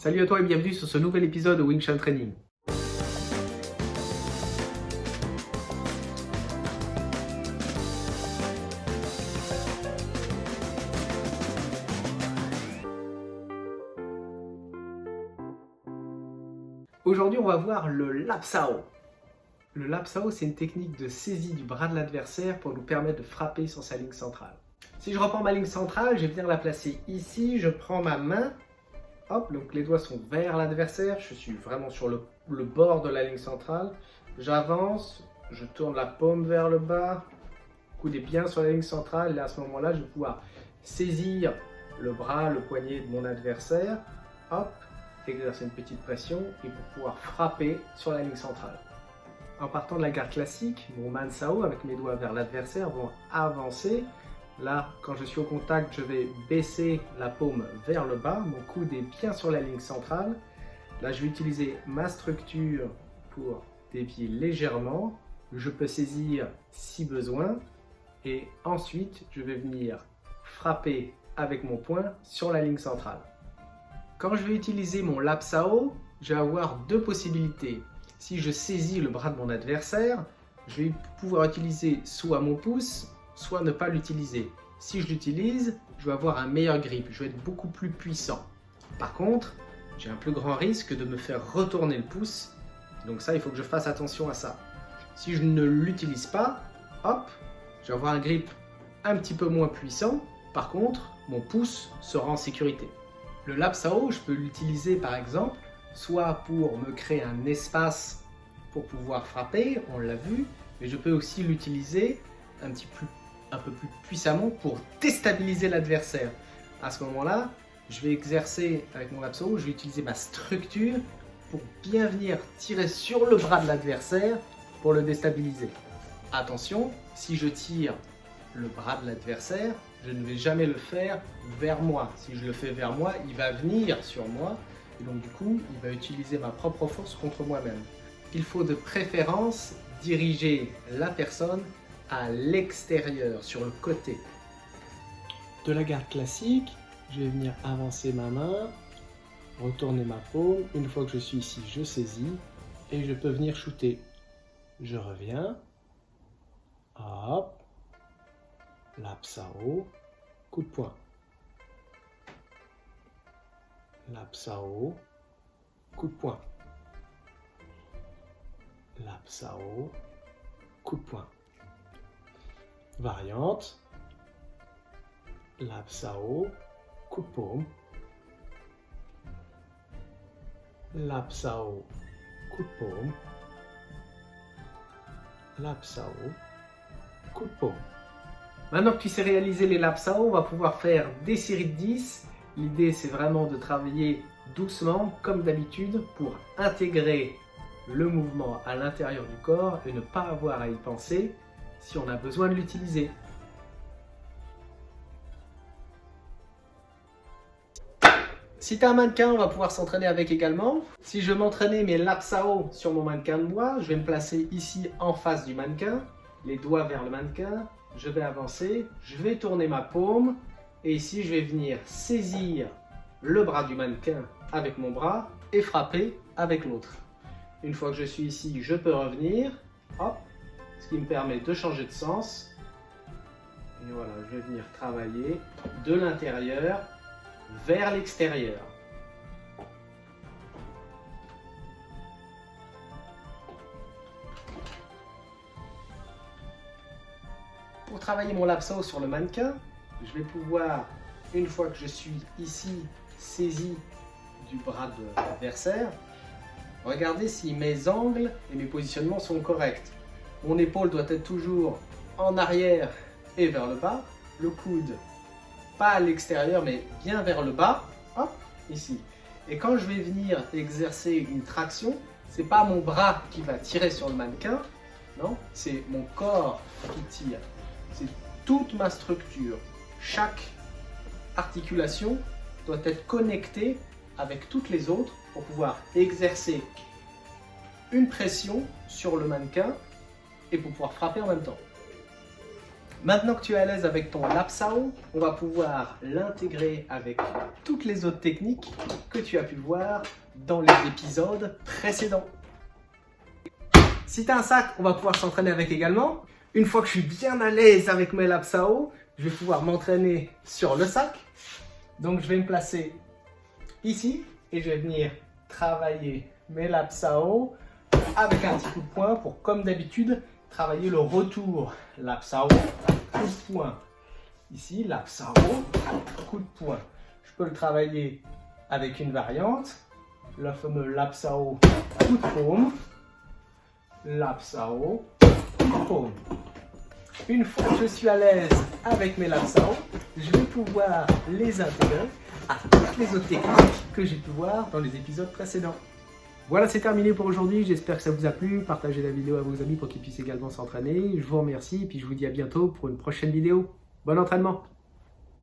Salut à toi et bienvenue sur ce nouvel épisode de Wing Chun Training. Aujourd'hui, on va voir le Lap Sao. Le Lap Sao, c'est une technique de saisie du bras de l'adversaire pour nous permettre de frapper sur sa ligne centrale. Si je reprends ma ligne centrale, je vais venir la placer ici, je prends ma main. Hop, donc les doigts sont vers l'adversaire, je suis vraiment sur le bord de la ligne centrale. J'avance, je tourne la paume vers le bas, coude est bien sur la ligne centrale, et à ce moment-là, je vais pouvoir saisir le bras, le poignet de mon adversaire, hop, exercer une petite pression et pour pouvoir frapper sur la ligne centrale. En partant de la garde classique, mon Man Sao avec mes doigts vers l'adversaire vont avancer. Là, quand je suis au contact, je vais baisser la paume vers le bas. Mon coude est bien sur la ligne centrale. Là, je vais utiliser ma structure pour dévier légèrement. Je peux saisir si besoin. Et ensuite, je vais venir frapper avec mon poing sur la ligne centrale. Quand je vais utiliser mon Lap Sao, je vais avoir deux possibilités. Si je saisis le bras de mon adversaire, je vais pouvoir utiliser soit mon pouce, soit ne pas l'utiliser. Si je l'utilise, je vais avoir un meilleur grip, je vais être beaucoup plus puissant. Par contre, j'ai un plus grand risque de me faire retourner le pouce, donc ça, il faut que je fasse attention à ça. Si je ne l'utilise pas, hop, je vais avoir un grip un petit peu moins puissant, par contre, mon pouce sera en sécurité. Le Lap Sao, je peux l'utiliser par exemple, soit pour me créer un espace pour pouvoir frapper, on l'a vu, mais je peux aussi l'utiliser un peu plus puissamment pour déstabiliser l'adversaire. À ce moment-là, je vais exercer avec mon Lap Sao, je vais utiliser ma structure pour bien venir tirer sur le bras de l'adversaire pour le déstabiliser. Attention, si je tire le bras de l'adversaire, je ne vais jamais le faire vers moi. Si je le fais vers moi, il va venir sur moi et donc du coup, il va utiliser ma propre force contre moi-même. Il faut de préférence diriger la personne à l'extérieur, sur le côté. De la garde classique, je vais venir avancer ma main, retourner ma paume. Une fois que je suis ici, je saisis et je peux venir shooter. Je reviens, hop, Lap Sao, coup de poing. Lap Sao, coup de poing. Lap Sao, coup de poing. Variante, Lap Sao, coup de paume. Lap Sao, coup de paume. Lap Sao, coup de paume. Maintenant que tu sais réaliser les Lap Sao, on va pouvoir faire des séries de 10. L'idée, c'est vraiment de travailler doucement, comme d'habitude, pour intégrer le mouvement à l'intérieur du corps et ne pas avoir à y penser si on a besoin de l'utiliser. Si tu as un mannequin, on va pouvoir s'entraîner avec également. Si je veux m'entraîner mes Lap Sao sur mon mannequin de bois, je vais me placer ici en face du mannequin, les doigts vers le mannequin, je vais avancer, je vais tourner ma paume et ici je vais venir saisir le bras du mannequin avec mon bras et frapper avec l'autre. Une fois que je suis ici, je peux revenir, hop, ce qui me permet de changer de sens. Et voilà, je vais venir travailler de l'intérieur vers l'extérieur. Pour travailler mon Lap Sao sur le mannequin, je vais pouvoir, une fois que je suis ici, saisi du bras de l'adversaire, regarder si mes angles et mes positionnements sont corrects. Mon épaule doit être toujours en arrière et vers le bas. Le coude, pas à l'extérieur, mais bien vers le bas. Hop, ici. Et quand je vais venir exercer une traction, c'est pas mon bras qui va tirer sur le mannequin, non, c'est mon corps qui tire. C'est toute ma structure. Chaque articulation doit être connectée avec toutes les autres pour pouvoir exercer une pression sur le mannequin et pour pouvoir frapper en même temps. Maintenant que tu es à l'aise avec ton Lapsao, on va pouvoir l'intégrer avec toutes les autres techniques que tu as pu voir dans les épisodes précédents. Si tu as un sac, on va pouvoir s'entraîner avec également. Une fois que je suis bien à l'aise avec mes Lapsao, je vais pouvoir m'entraîner sur le sac. Donc je vais me placer ici et je vais venir travailler mes Lapsao avec un petit coup de poing pour, comme d'habitude, travailler le retour. Lapsao, coup de poing. Ici, Lapsao, coup de poing. Je peux le travailler avec une variante, le fameux Lapsao, coup de paume. Lapsao, coup de paume. Une fois que je suis à l'aise avec mes Lapsao, je vais pouvoir les intégrer à toutes les autres techniques que j'ai pu voir dans les épisodes précédents. Voilà, c'est terminé pour aujourd'hui. J'espère que ça vous a plu. Partagez la vidéo à vos amis pour qu'ils puissent également s'entraîner. Je vous remercie et puis je vous dis à bientôt pour une prochaine vidéo. Bon entraînement!